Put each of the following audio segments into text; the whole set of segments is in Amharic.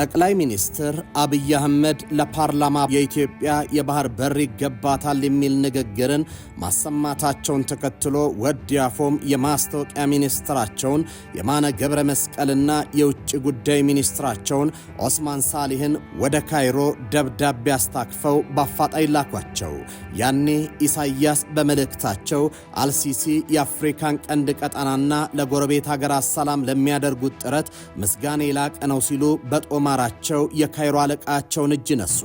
ጠቅላይ ሚኒስትር አብይ አህመድ ለፓርላማ የኢትዮጵያ የባህር በር ይገባታል የሚል ንግግርን ማሰማታቸውን ተከትሎ ወዲያፎም የማስታወቂያ ሚኒስትራቸውን የማነ ገብረ መስቀልና የውጭ ጉዳይ ሚኒስትራቸውን ኦስማን ሳሊህን ወደ ካይሮ ደብዳቤ አስታክፈው በአፋጣኝ ላኳቸው። ያኔ ኢሳያስ በመልእክታቸው አልሲሲ የአፍሪካን ቀንድ ቀጠናና ለጎረቤት ሀገራት ሰላም ለሚያደርጉት ጥረት ምስጋና የላቀ ነው ሲሉ በጦማራቸው የካይሮ አለቃቸውን እጅ ነሱ።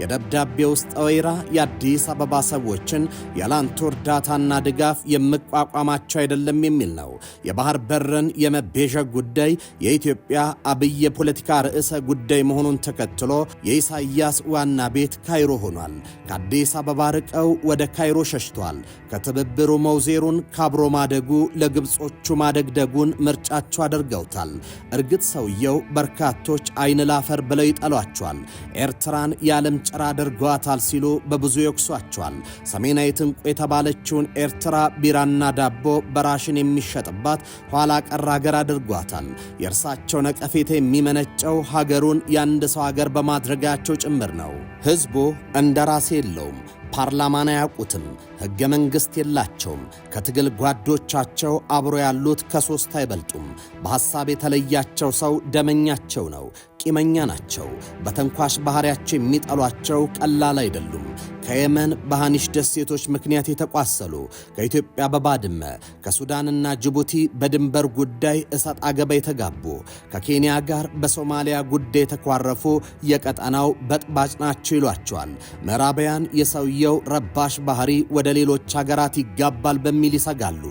የደብዳቤ ውስጥ ወይራ የአዲስ አበባ ሰዎችን ያላንተ እርዳታና ድጋፍ የምቋቋማቸው አይደለም የሚል ነው። የባህር በርን የመቤዠግ ጉዳይ የኢትዮጵያ አብይ የፖለቲካ ርዕሰ ጉዳይ መሆኑን ተከትሎ የኢሳያስ ዋና ቤት ካይሮ ሆኗል። ከአዲስ አበባ ርቀው ወደ ካይሮ ሸሽቷል። ከትብብሩ መውዜሩን ካብሮ ማደጉ ለግብጾቹ ማደግደጉን ምርጫቸው አድርገውታል። እርግጥ ሰውየው በርካቶች አይን ላፈር ብለው ይጠሏቸዋል። ኤርትራን የዓለም ጭራ አድርገዋታል ሲሉ በብዙ ይወቅሷቸዋል። ሰሜናዊት ዕንቁ የተባለችውን ኤርትራ ቢራና ዳቦ በራሽን የሚሸጥባት ኋላ ቀር ሀገር አድርጓታል። የእርሳቸው ነቀፌታ የሚመነጨው ሀገሩን የአንድ ሰው ሀገር በማድረጋቸው ጭምር ነው። ሕዝቡ እንደራሴ የለውም። ፓርላማን አያውቁትም። ሕገ መንግሥት የላቸውም። ከትግል ጓዶቻቸው አብሮ ያሉት ከሦስት አይበልጡም። በሐሳብ የተለያቸው ሰው ደመኛቸው ነው። ቂመኛ ናቸው። በተንኳሽ ባህሪያቸው የሚጠሏቸው ቀላል አይደሉም። ከየመን በሃኒሽ ደሴቶች ምክንያት የተቋሰሉ፣ ከኢትዮጵያ በባድመ ከሱዳንና ጅቡቲ በድንበር ጉዳይ እሰጥ አገባ የተጋቡ፣ ከኬንያ ጋር በሶማሊያ ጉዳይ የተኳረፉ የቀጠናው በጥባጭ ናቸው ይሏቸዋል። ምዕራባውያን የሰውየው ረባሽ ባህሪ ወደ ሌሎች ሀገራት ይጋባል በሚል ይሰጋሉ።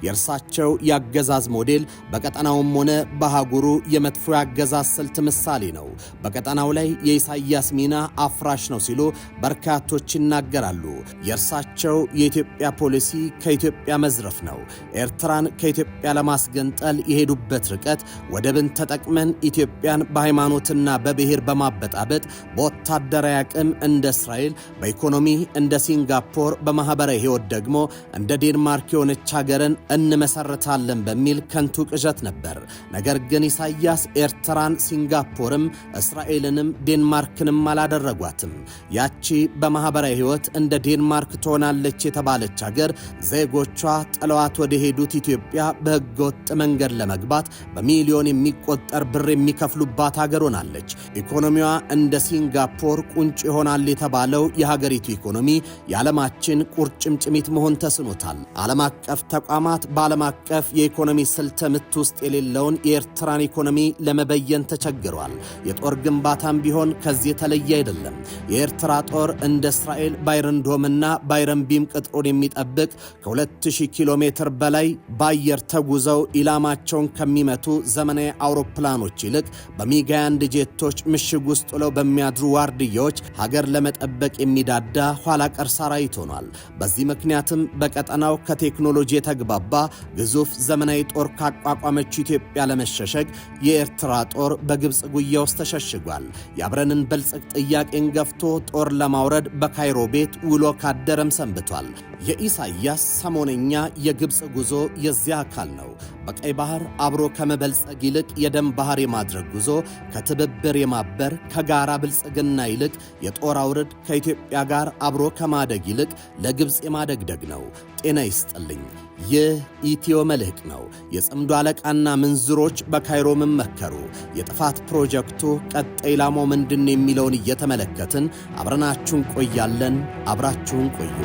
የእርሳቸው የአገዛዝ ሞዴል በቀጠናውም ሆነ በአህጉሩ የመጥፎ የአገዛዝ ስልት ምሳሌ ነው። በቀጠናው ላይ የኢሳያስ ሚና አፍራሽ ነው ሲሉ በርካቶች ይናገራሉ። የእርሳቸው የኢትዮጵያ ፖሊሲ ከኢትዮጵያ መዝረፍ ነው። ኤርትራን ከኢትዮጵያ ለማስገንጠል የሄዱበት ርቀት ወደብን ተጠቅመን ኢትዮጵያን በሃይማኖትና በብሔር በማበጣበጥ በወታደራዊ አቅም እንደ እስራኤል፣ በኢኮኖሚ እንደ ሲንጋፖር፣ በማህበራዊ ሕይወት ደግሞ እንደ ዴንማርክ የሆነች ሀገርን እንመሰርታለን በሚል ከንቱ ቅዠት ነበር። ነገር ግን ኢሳያስ ኤርትራን ሲንጋፖርም እስራኤልንም ዴንማርክንም አላደረጓትም። ያቺ በማህበራዊ ሕይወት እንደ ዴንማርክ ትሆናለች የተባለች ሀገር ዜጎቿ ጥለዋት ወደ ሄዱት ኢትዮጵያ በሕገወጥ መንገድ ለመግባት በሚሊዮን የሚቆጠር ብር የሚከፍሉባት ሀገር ሆናለች። ኢኮኖሚዋ እንደ ሲንጋፖር ቁንጭ ይሆናል የተባለው የሀገሪቱ ኢኮኖሚ የዓለማችን ቁርጭምጭሚት መሆን ተስኖታል። ዓለም አቀፍ ተቋማት በዓለም አቀፍ የኢኮኖሚ ስልተ ምት ውስጥ የሌለውን የኤርትራን ኢኮኖሚ ለመበየን ተቸግሯል። የጦር ግንባታም ቢሆን ከዚህ የተለየ አይደለም። የኤርትራ ጦር እንደ እስራኤል ባይረንዶምና ባይረንቢም ቅጥሩን የሚጠብቅ ከ2000 ኪሎ ሜትር በላይ በአየር ተጉዘው ኢላማቸውን ከሚመቱ ዘመናዊ አውሮፕላኖች ይልቅ በሚግ-21 ጄቶች ምሽግ ውስጥ ውለው በሚያድሩ ዋርድያዎች ሀገር ለመጠበቅ የሚዳዳ ኋላ ቀር ሰራዊት ሆኗል። በዚህ ምክንያትም በቀጠናው ከቴክኖሎጂ የተግባባ ግዙፍ ዘመናዊ ጦር ካቋቋመችው ኢትዮጵያ ለመሸሸግ የኤርትራ ጦር በግብፅ ጉያ ውስጥ ተሸሽጓል። የአብረንን በልጽግ ጥያቄን ገፍቶ ጦር ለማውረድ በካይሮ ቤት ውሎ ካደረም ሰንብቷል። የኢሳያስ ሰሞነኛ የግብፅ ጉዞ የዚያ አካል ነው። በቀይ ባህር አብሮ ከመበልጸግ ይልቅ የደም ባህር የማድረግ ጉዞ፣ ከትብብር የማበር ከጋራ ብልጽግና ይልቅ የጦር አውርድ፣ ከኢትዮጵያ ጋር አብሮ ከማደግ ይልቅ ለግብፅ የማደግደግ ነው። ጤና ይስጥልኝ። ይህ ኢትዮ መልሕቅ ነው። የጽምዶ አለቃና ምንዝሮች በካይሮ መመከሩ። የጥፋት ፕሮጀክቱ ቀጣይ ኢላማው ምንድን የሚለውን እየተመለከትን አብረናችሁን ቆያለን። አብራችሁን ቆዩ።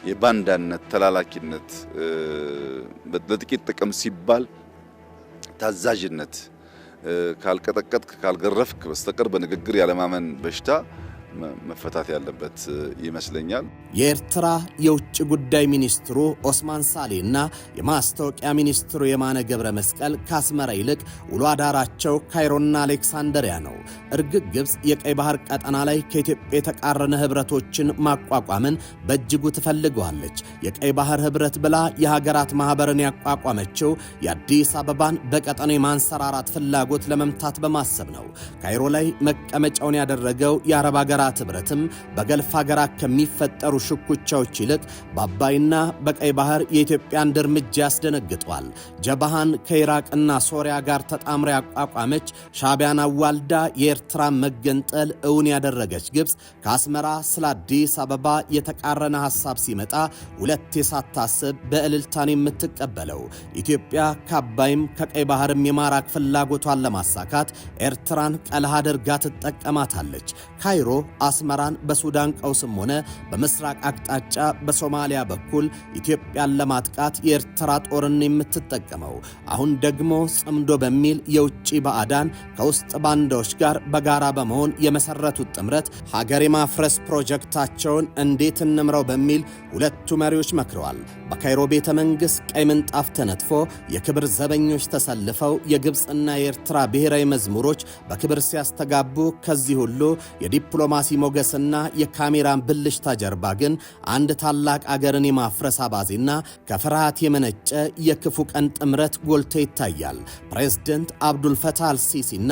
የባንዳነት ተላላኪነት፣ ለጥቂት ጥቅም ሲባል ታዛዥነት፣ ካልቀጠቀጥክ ካልገረፍክ በስተቀር በንግግር ያለማመን በሽታ መፈታት ያለበት ይመስለኛል። የኤርትራ የውጭ ጉዳይ ሚኒስትሩ ኦስማን ሳሌና የማስታወቂያ ሚኒስትሩ የማነ ገብረ መስቀል ከአስመራ ይልቅ ውሎ አዳራቸው ካይሮና አሌክሳንደሪያ ነው። እርግጥ ግብፅ የቀይ ባህር ቀጠና ላይ ከኢትዮጵያ የተቃረነ ህብረቶችን ማቋቋምን በእጅጉ ትፈልገዋለች። የቀይ ባህር ህብረት ብላ የሀገራት ማህበርን ያቋቋመችው የአዲስ አበባን በቀጠናው የማንሰራራት ፍላጎት ለመምታት በማሰብ ነው። ካይሮ ላይ መቀመጫውን ያደረገው የአረብ ሀገራት የጠላት ኅብረትም በገልፍ ሀገራት ከሚፈጠሩ ሽኩቻዎች ይልቅ በአባይና በቀይ ባህር የኢትዮጵያን እርምጃ ያስደነግጧል። ጀባሃን ከኢራቅና ሶሪያ ጋር ተጣምራ ያቋቋመች ሻዕቢያን አዋልዳ የኤርትራ መገንጠል እውን ያደረገች ግብፅ ከአስመራ ስለ አዲስ አበባ የተቃረነ ሐሳብ ሲመጣ ሁለቴ ሳታስብ በእልልታን የምትቀበለው ኢትዮጵያ ከአባይም ከቀይ ባህርም የማራቅ ፍላጎቷን ለማሳካት ኤርትራን ቀለሃ አድርጋ ትጠቀማታለች። ካይሮ አስመራን በሱዳን ቀውስም ሆነ በምስራቅ አቅጣጫ በሶማሊያ በኩል ኢትዮጵያን ለማጥቃት የኤርትራ ጦርን የምትጠቀመው አሁን ደግሞ ጽምዶ በሚል የውጭ ባዕዳን ከውስጥ ባንዳዎች ጋር በጋራ በመሆን የመሰረቱት ጥምረት ሀገር የማፍረስ ፕሮጀክታቸውን እንዴት እንምረው በሚል ሁለቱ መሪዎች መክረዋል። በካይሮ ቤተ መንግሥት ቀይ ምንጣፍ ተነጥፎ የክብር ዘበኞች ተሰልፈው የግብፅና የኤርትራ ብሔራዊ መዝሙሮች በክብር ሲያስተጋቡ ከዚህ ሁሉ የዲፕሎማሲ ሞገስና የካሜራን ብልሽታ ጀርባ ግን አንድ ታላቅ አገርን የማፍረስ አባዜና ከፍርሃት የመነጨ የክፉ ቀን ጥምረት ጎልቶ ይታያል። ፕሬዝደንት አብዱልፈታህ አልሲሲና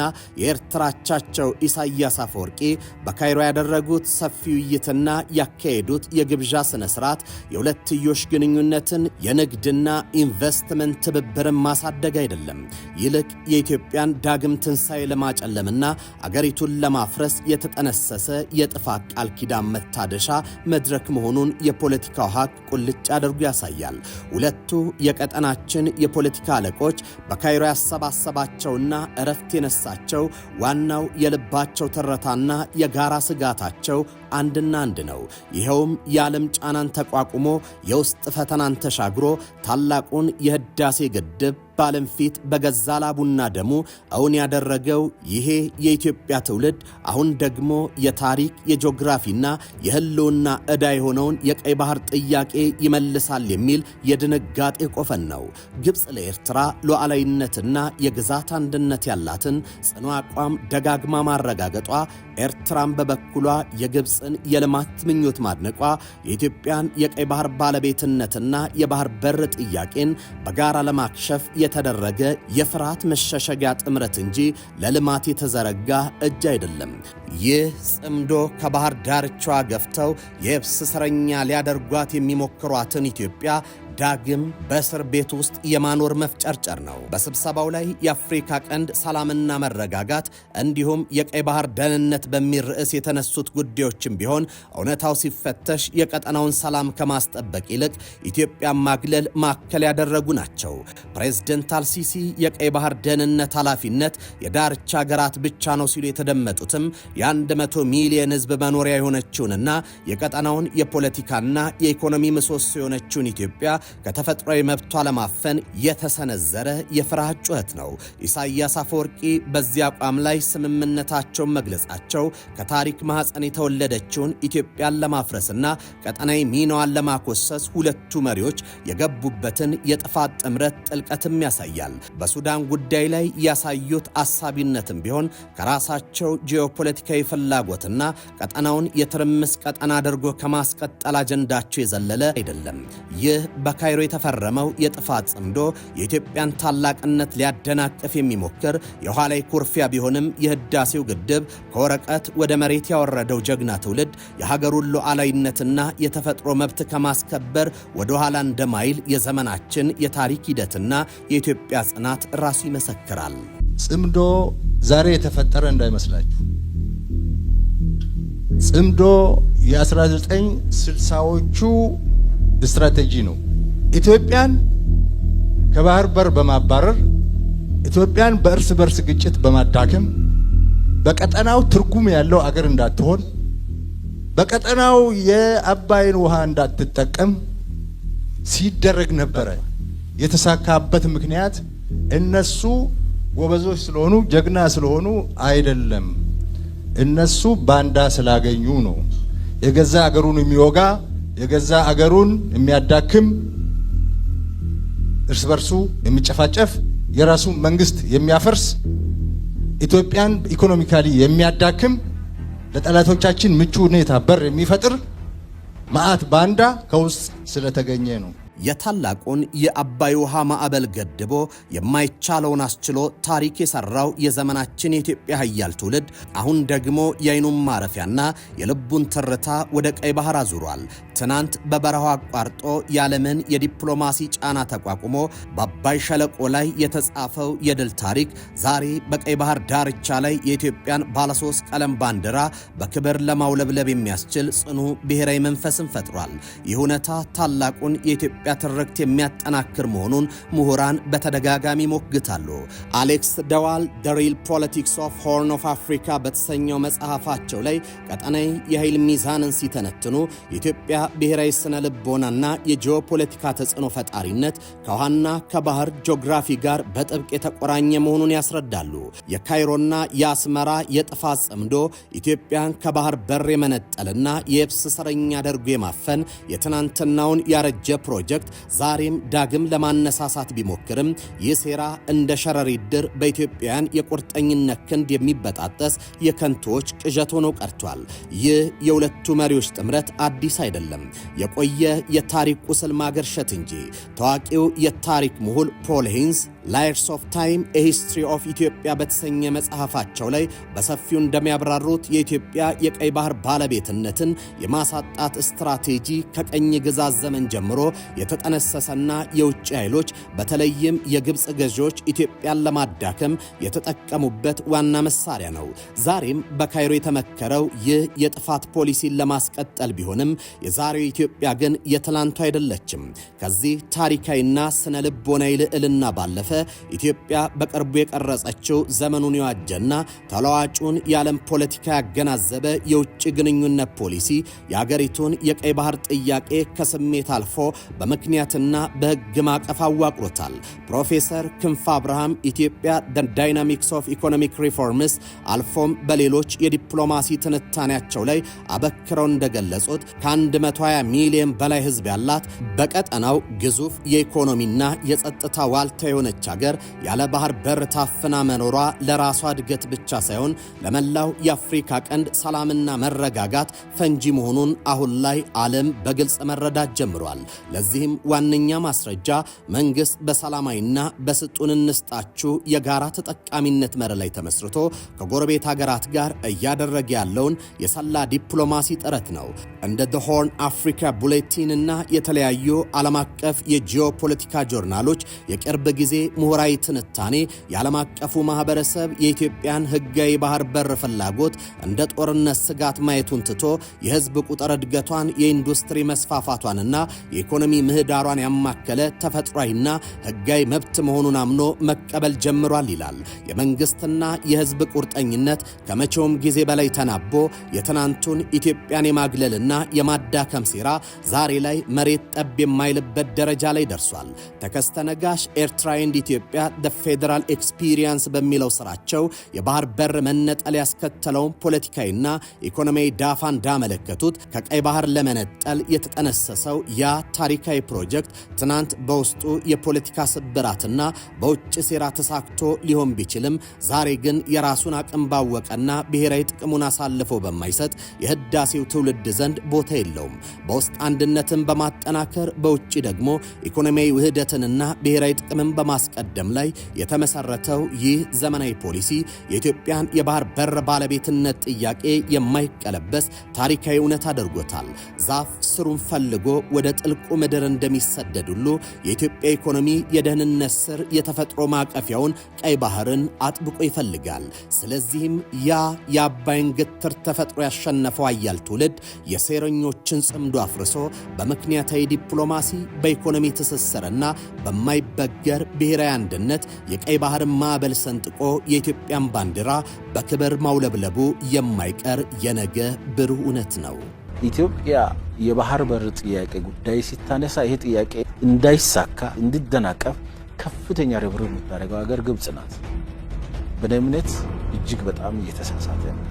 የኤርትራቻቸው ኢሳያስ አፈወርቂ በካይሮ ያደረጉት ሰፊ ውይይትና ያካሄዱት የግብዣ ስነ ስርዓት የሁለትዮሽ ግንኙነትን የንግድና ኢንቨስትመንት ትብብርን ማሳደግ አይደለም። ይልቅ የኢትዮጵያን ዳግም ትንሣኤ ለማጨለምና አገሪቱን ለማፍረስ የተጠነሰሰ የጥፋት ቃል ኪዳን መታደሻ መድረክ መሆኑን የፖለቲካው ሀቅ ቁልጭ አድርጎ ያሳያል። ሁለቱ የቀጠናችን የፖለቲካ አለቆች በካይሮ ያሰባሰባቸውና እረፍት የነሳቸው ዋናው የልባቸው ትረታና የጋራ ስጋታቸው አንድና አንድ ነው። ይኸውም የዓለም ጫናን ተቋቁሞ የውስጥ ፈተናን ተሻግሮ ታላቁን የህዳሴ ግድብ በዓለም ፊት በገዛ ላቡና ደሙ እውን ያደረገው ይሄ የኢትዮጵያ ትውልድ አሁን ደግሞ የታሪክ የጂኦግራፊና የህልውና ዕዳ የሆነውን የቀይ ባህር ጥያቄ ይመልሳል የሚል የድንጋጤ ቆፈን ነው። ግብፅ ለኤርትራ ሉዓላዊነትና የግዛት አንድነት ያላትን ጽኑ አቋም ደጋግማ ማረጋገጧ፣ ኤርትራን በበኩሏ የግብፅን የልማት ምኞት ማድነቋ የኢትዮጵያን የቀይ ባህር ባለቤትነትና የባህር በር ጥያቄን በጋራ ለማክሸፍ የተደረገ የፍርሃት መሸሸጊያ ጥምረት እንጂ ለልማት የተዘረጋ እጅ አይደለም። ይህ ጽምዶ ከባህር ዳርቻዋ ገፍተው የብስ እስረኛ ሊያደርጓት የሚሞክሯትን ኢትዮጵያ ዳግም በእስር ቤት ውስጥ የማኖር መፍጨርጨር ነው። በስብሰባው ላይ የአፍሪካ ቀንድ ሰላምና መረጋጋት እንዲሁም የቀይ ባህር ደህንነት በሚል ርዕስ የተነሱት ጉዳዮችም ቢሆን እውነታው ሲፈተሽ የቀጠናውን ሰላም ከማስጠበቅ ይልቅ ኢትዮጵያን ማግለል ማዕከል ያደረጉ ናቸው። ፕሬዝደንት አልሲሲ የቀይ ባህር ደህንነት ኃላፊነት የዳርቻ ሀገራት ብቻ ነው ሲሉ የተደመጡትም የ100 ሚሊዮን ሕዝብ መኖሪያ የሆነችውንና የቀጠናውን የፖለቲካና የኢኮኖሚ ምሰሶ የሆነችውን ኢትዮጵያ ከተፈጥሯዊ መብቷ ለማፈን የተሰነዘረ የፍርሃት ጩኸት ነው። ኢሳያስ አፈወርቂ በዚህ አቋም ላይ ስምምነታቸውን መግለጻቸው ከታሪክ ማህፀን የተወለደችውን ኢትዮጵያን ለማፍረስና ቀጠናዊ ሚናዋን ለማኮሰስ ሁለቱ መሪዎች የገቡበትን የጥፋት ጥምረት ጥልቀትም ያሳያል። በሱዳን ጉዳይ ላይ ያሳዩት አሳቢነትም ቢሆን ከራሳቸው ጂኦፖለቲካዊ ፍላጎትና ቀጠናውን የትርምስ ቀጠና አድርጎ ከማስቀጠል አጀንዳቸው የዘለለ አይደለም። ይህ በካይሮ የተፈረመው የጥፋት ጽምዶ የኢትዮጵያን ታላቅነት ሊያደናቅፍ የሚሞክር የኋላ ኩርፊያ ቢሆንም የህዳሴው ግድብ ከወረቀት ወደ መሬት ያወረደው ጀግና ትውልድ የሀገሩን ሉዓላዊነትና የተፈጥሮ መብት ከማስከበር ወደ ኋላ እንደማይል የዘመናችን የታሪክ ሂደትና የኢትዮጵያ ጽናት ራሱ ይመሰክራል። ጽምዶ ዛሬ የተፈጠረ እንዳይመስላችሁ። ጽምዶ የ1960ዎቹ ስትራቴጂ ነው። ኢትዮጵያን ከባህር በር በማባረር ኢትዮጵያን በእርስ በርስ ግጭት በማዳከም በቀጠናው ትርጉም ያለው አገር እንዳትሆን በቀጠናው የአባይን ውሃ እንዳትጠቀም ሲደረግ ነበረ። የተሳካበት ምክንያት እነሱ ጎበዞች ስለሆኑ ጀግና ስለሆኑ አይደለም። እነሱ ባንዳ ስላገኙ ነው። የገዛ አገሩን የሚወጋ የገዛ አገሩን የሚያዳክም እርስ በርሱ የሚጨፋጨፍ የራሱ መንግስት የሚያፈርስ ኢትዮጵያን ኢኮኖሚካሊ የሚያዳክም ለጠላቶቻችን ምቹ ሁኔታ በር የሚፈጥር መዓት ባንዳ ከውስጥ ስለተገኘ ነው። የታላቁን የአባይ ውሃ ማዕበል ገድቦ የማይቻለውን አስችሎ ታሪክ የሰራው የዘመናችን የኢትዮጵያ ኃያል ትውልድ አሁን ደግሞ የአይኑን ማረፊያና የልቡን ትርታ ወደ ቀይ ባህር አዙሯል። ትናንት በበረሃው አቋርጦ የዓለምን የዲፕሎማሲ ጫና ተቋቁሞ በአባይ ሸለቆ ላይ የተጻፈው የድል ታሪክ ዛሬ በቀይ ባህር ዳርቻ ላይ የኢትዮጵያን ባለሶስት ቀለም ባንዲራ በክብር ለማውለብለብ የሚያስችል ጽኑ ብሔራዊ መንፈስን ፈጥሯል። ይህ እውነታ ታላቁን የኢትዮጵያ ትርክት የሚያጠናክር መሆኑን ምሁራን በተደጋጋሚ ሞግታሉ። አሌክስ ደዋል The Real Politics of Horn of Africa በተሰኘው መጽሐፋቸው ላይ ቀጠናዊ የኃይል ሚዛንን ሲተነትኑ የኢትዮጵያ ብሔራዊ ስነ ልቦናና የጂኦፖለቲካ ተጽዕኖ ፈጣሪነት ከውሃና ከባህር ጂኦግራፊ ጋር በጥብቅ የተቆራኘ መሆኑን ያስረዳሉ። የካይሮና የአስመራ የጥፋት ጽምዶ ኢትዮጵያን ከባህር በር የመነጠልና የየብስ እስረኛ አድርጎ የማፈን የትናንትናውን ያረጀ ፕሮጀክት ዛሬም ዳግም ለማነሳሳት ቢሞክርም ይህ ሴራ እንደ ሸረሪት ድር በኢትዮጵያውያን የቁርጠኝነት ክንድ የሚበጣጠስ የከንቶች ቅዠት ሆኖ ቀርቷል። ይህ የሁለቱ መሪዎች ጥምረት አዲስ አይደለም፣ የቆየ የታሪክ ቁስል ማገርሸት እንጂ። ታዋቂው የታሪክ ምሁር ፖል ሂንዝ ላየርስ ኦፍ ታይም ኤ ሂስትሪ ኦፍ ኢትዮጵያ በተሰኘ መጽሐፋቸው ላይ በሰፊው እንደሚያብራሩት የኢትዮጵያ የቀይ ባህር ባለቤትነትን የማሳጣት ስትራቴጂ ከቀኝ ግዛት ዘመን ጀምሮ የተጠነሰሰና የውጭ ኃይሎች በተለይም የግብፅ ገዢዎች ኢትዮጵያን ለማዳከም የተጠቀሙበት ዋና መሳሪያ ነው። ዛሬም በካይሮ የተመከረው ይህ የጥፋት ፖሊሲን ለማስቀጠል ቢሆንም የዛሬው ኢትዮጵያ ግን የትላንቱ አይደለችም። ከዚህ ታሪካዊና ስነ ልቦናዊ ልዕልና ባለፈ ኢትዮጵያ በቅርቡ የቀረጸችው ዘመኑን የዋጀና ተለዋጩን የዓለም ፖለቲካ ያገናዘበ የውጭ ግንኙነት ፖሊሲ የአገሪቱን የቀይ ባህር ጥያቄ ከስሜት አልፎ በምክንያትና በሕግ ማዕቀፍ አዋቅሮታል። ፕሮፌሰር ክንፈ አብርሃም ኢትዮጵያ the dynamics of economic reforms አልፎም በሌሎች የዲፕሎማሲ ትንታኔያቸው ላይ አበክረው እንደገለጹት ከ120 ሚሊዮን በላይ ሕዝብ ያላት በቀጠናው ግዙፍ የኢኮኖሚና የጸጥታ ዋልታ የሆነች ሀገር ያለ ባህር በር ታፍና መኖሯ ለራሷ እድገት ብቻ ሳይሆን ለመላው የአፍሪካ ቀንድ ሰላምና መረጋጋት ፈንጂ መሆኑን አሁን ላይ ዓለም በግልጽ መረዳት ጀምሯል። ለዚህም ዋነኛ ማስረጃ መንግስት በሰላማዊና በስጡን እንስጣችሁ የጋራ ተጠቃሚነት መርህ ላይ ተመስርቶ ከጎረቤት ሀገራት ጋር እያደረገ ያለውን የሰላ ዲፕሎማሲ ጥረት ነው። እንደ The Horn Africa Bulletin እና የተለያዩ ዓለም አቀፍ የጂኦፖለቲካ ጆርናሎች የቅርብ ጊዜ ምሁራዊ ትንታኔ የዓለም አቀፉ ማህበረሰብ የኢትዮጵያን ህጋዊ ባህር በር ፍላጎት እንደ ጦርነት ስጋት ማየቱን ትቶ የህዝብ ቁጥር እድገቷን፣ የኢንዱስትሪ መስፋፋቷንና የኢኮኖሚ ምህዳሯን ያማከለ ተፈጥሯዊና ህጋዊ መብት መሆኑን አምኖ መቀበል ጀምሯል ይላል። የመንግስትና የህዝብ ቁርጠኝነት ከመቼውም ጊዜ በላይ ተናቦ የትናንቱን ኢትዮጵያን የማግለልና የማዳከም ሴራ ዛሬ ላይ መሬት ጠብ የማይልበት ደረጃ ላይ ደርሷል። ተከስተ ነጋሽ ኤርትራ ኤንድ ኢትዮጵያ the federal experience በሚለው ስራቸው የባህር በር መነጠል ያስከተለውን ፖለቲካዊና ኢኮኖሚያዊ ዳፋ እንዳመለከቱት ከቀይ ባህር ለመነጠል የተጠነሰሰው ያ ታሪካዊ ፕሮጀክት ትናንት በውስጡ የፖለቲካ ስብራትና በውጭ ሴራ ተሳክቶ ሊሆን ቢችልም ዛሬ ግን የራሱን አቅም ባወቀና ብሔራዊ ጥቅሙን አሳልፎ በማይሰጥ የህዳሴው ትውልድ ዘንድ ቦታ የለውም። በውስጥ አንድነትን በማጠናከር በውጭ ደግሞ ኢኮኖሚያዊ ውህደትንና ብሔራዊ ጥቅምን በማስቀደም ላይ የተመሰረተው ይህ ዘመናዊ ፖሊሲ የኢትዮጵያን የባህር በር ባለቤትነት ጥያቄ የማይቀለበስ ታሪካዊ እውነት አድርጎታል። ዛፍ ስሩን ፈልጎ ወደ ጥልቁ ምድር እንደሚሰደድ ሁሉ የኢትዮጵያ ኢኮኖሚ የደህንነት ስር የተፈጥሮ ማቀፊያውን ቀይ ባህርን አጥብቆ ይፈልጋል። ስለዚህም ያ የአባይን ግትር ተፈጥሮ ያሸነፈው ኃያል ትውልድ የሴረኞችን ጽምዶ አፍርሶ በምክንያታዊ ዲፕሎማሲ በኢኮኖሚ ትስስርና በማይበገር ብሔራዊ አንድነት የቀይ ባህርን ማዕበል ሰንጥቆ የኢትዮጵያን ባንዲራ በክብር ማውለብለቡ የማይቀር የነገ ብሩህ እውነት ነው። ኢትዮጵያ የባህር በር ጥያቄ ጉዳይ ሲታነሳ ይሄ ጥያቄ እንዳይሳካ እንዲደናቀፍ ከፍተኛ ርብርብ የምታደርገው ሀገር ግብጽ ናት። በእኔ እምነት እጅግ በጣም እየተሳሳተ ነው።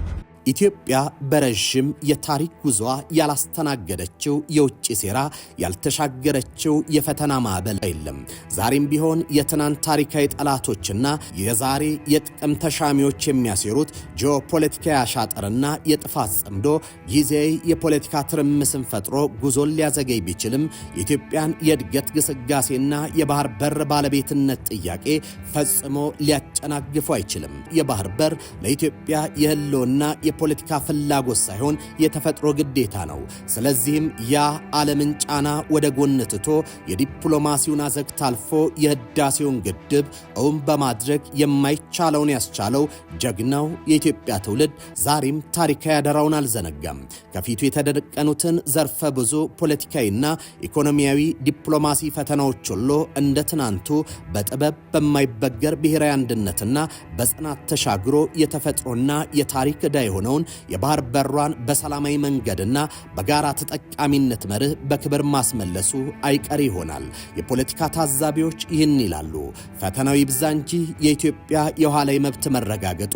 ኢትዮጵያ በረጅም የታሪክ ጉዟ ያላስተናገደችው የውጭ ሴራ ያልተሻገረችው የፈተና ማዕበል የለም። ዛሬም ቢሆን የትናንት ታሪካዊ ጠላቶችና የዛሬ የጥቅም ተሻሚዎች የሚያሴሩት ጂኦፖለቲካዊ አሻጥርና የጥፋት ጽምዶ ጊዜያዊ የፖለቲካ ትርምስን ፈጥሮ ጉዞን ሊያዘገይ ቢችልም የኢትዮጵያን የእድገት ግስጋሴና የባህር በር ባለቤትነት ጥያቄ ፈጽሞ ሊያጨናግፉ አይችልም። የባህር በር ለኢትዮጵያ የህልውና የፖለቲካ ፍላጎት ሳይሆን የተፈጥሮ ግዴታ ነው። ስለዚህም ያ ዓለምን ጫና ወደ ጎን ትቶ የዲፕሎማሲውን አዘግት አልፎ የህዳሴውን ግድብ እውን በማድረግ የማይቻለውን ያስቻለው ጀግናው የኢትዮጵያ ትውልድ ዛሬም ታሪካዊ አደራውን አልዘነጋም። ከፊቱ የተደቀኑትን ዘርፈ ብዙ ፖለቲካዊና ኢኮኖሚያዊ ዲፕሎማሲ ፈተናዎች ሁሉ እንደ ትናንቱ በጥበብ በማይበገር ብሔራዊ አንድነትና በጽናት ተሻግሮ የተፈጥሮና የታሪክ ዕዳ የሆነውን የባህር በሯን በሰላማዊ መንገድና በጋራ ተጠቃሚነት መርህ በክብር ማስመለሱ አይቀር ይሆናል። የፖለቲካ ታዛቢዎች ይህን ይላሉ። ፈተናው ይብዛ እንጂ የኢትዮጵያ የውሃ ላይ መብት መረጋገጡ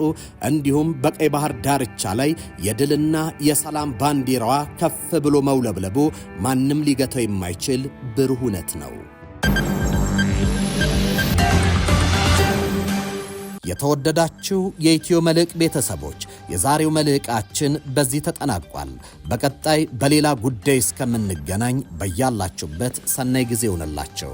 እንዲሁም በቀይ ባህር ዳርቻ ላይ የድልና የሰላም ባንዲራዋ ከፍ ብሎ መውለብለቡ ማንም ሊገታው የማይችል ብሩህ እውነት ነው። የተወደዳችሁ የኢትዮ መልሕቅ ቤተሰቦች የዛሬው መልሕቃችን በዚህ ተጠናቋል። በቀጣይ በሌላ ጉዳይ እስከምንገናኝ በያላችሁበት ሰናይ ጊዜ ይሁንላችሁ።